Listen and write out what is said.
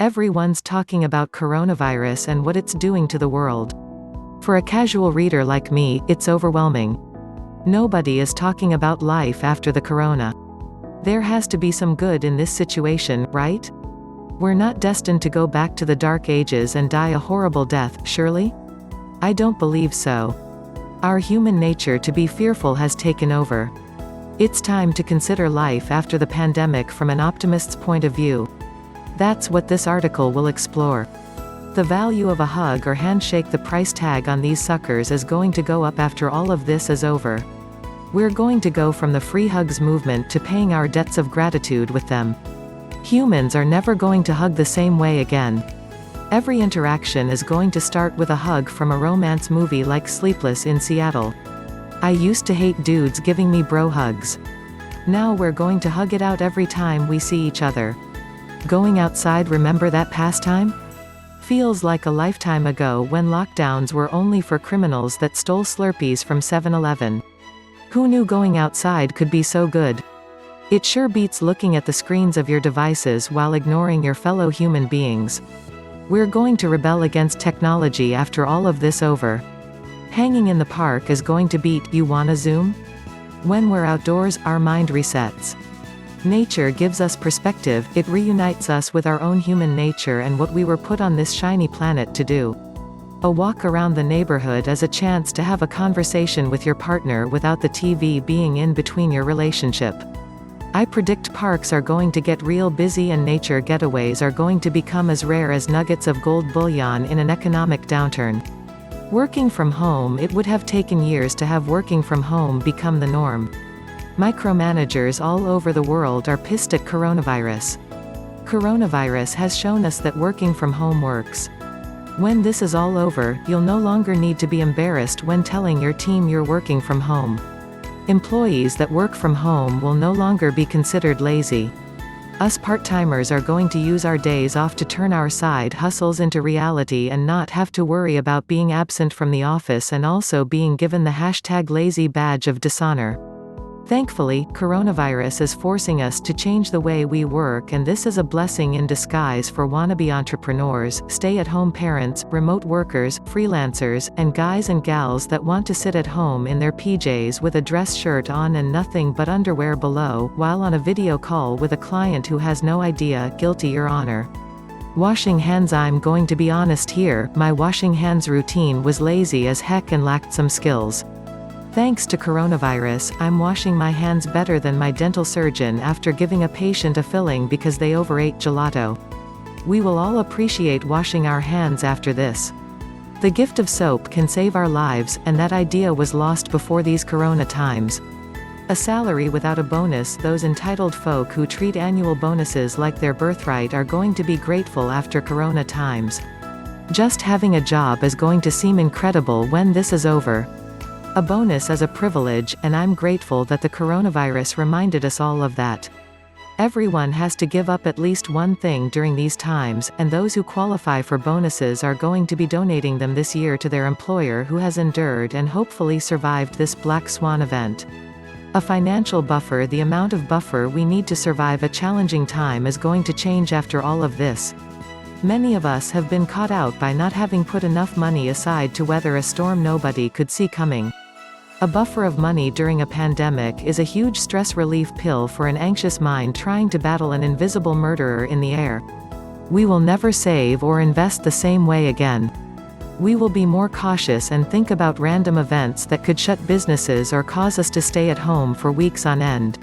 Everyone's talking about coronavirus and what it's doing to the world. For a casual reader like me, it's overwhelming. Nobody is talking about life after the corona. There has to be some good in this situation, right? We're not destined to go back to the dark ages and die a horrible death, surely? I don't believe so. Our human nature to be fearful has taken over. It's time to consider life after the pandemic from an optimist's point of view. That's what this article will explore. The value of a hug or handshake. The price tag on these suckers is going to go up after all of this is over. We're going to go from the free hugs movement to paying our debts of gratitude with them. Humans are never going to hug the same way again. Every interaction is going to start with a hug from a romance movie like Sleepless in Seattle. I used to hate dudes giving me bro hugs. Now we're going to hug it out every time we see each other. Going outside, remember that pastime? Feels like a lifetime ago when lockdowns were only for criminals that stole Slurpees from 7-Eleven. Who knew going outside could be so good? It sure beats looking at the screens of your devices while ignoring your fellow human beings. We're going to rebel against technology after all of this over. Hanging in the park is going to beat "you wanna Zoom?" When we're outdoors, our mind resets. Nature gives us perspective, it reunites us with our own human nature and what we were put on this shiny planet to do. A walk around the neighborhood is a chance to have a conversation with your partner without the TV being in between your relationship. I predict parks are going to get real busy and nature getaways are going to become as rare as nuggets of gold bullion in an economic downturn. Working from home. It would have taken years to have working from home become the norm. Micromanagers all over the world are pissed at coronavirus. Coronavirus has shown us that working from home works. When this is all over, you'll no longer need to be embarrassed when telling your team you're working from home. Employees that work from home will no longer be considered lazy. Us part-timers are going to use our days off to turn our side hustles into reality and not have to worry about being absent from the office and also being given the #lazy badge of dishonor. Thankfully, coronavirus is forcing us to change the way we work, and this is a blessing in disguise for wannabe entrepreneurs, stay-at-home parents, remote workers, freelancers, and guys and gals that want to sit at home in their PJs with a dress shirt on and nothing but underwear below, while on a video call with a client who has no idea. Guilty, Your Honor. Washing hands. I'm going to be honest here, my washing hands routine was lazy as heck and lacked some skills. Thanks to coronavirus, I'm washing my hands better than my dental surgeon after giving a patient a filling because they overate gelato. We will all appreciate washing our hands after this. The gift of soap can save our lives, and that idea was lost before these corona times. A salary without a bonus. Those entitled folk who treat annual bonuses like their birthright are going to be grateful after corona times. Just having a job is going to seem incredible when this is over. A bonus is a privilege, and I'm grateful that the coronavirus reminded us all of that. Everyone has to give up at least one thing during these times, and those who qualify for bonuses are going to be donating them this year to their employer who has endured and hopefully survived this black swan event. A financial buffer. The amount of buffer we need to survive a challenging time is going to change after all of this. Many of us have been caught out by not having put enough money aside to weather a storm nobody could see coming. A buffer of money during a pandemic is a huge stress relief pill for an anxious mind trying to battle an invisible murderer in the air. We will never save or invest the same way again. We will be more cautious and think about random events that could shut businesses or cause us to stay at home for weeks on end.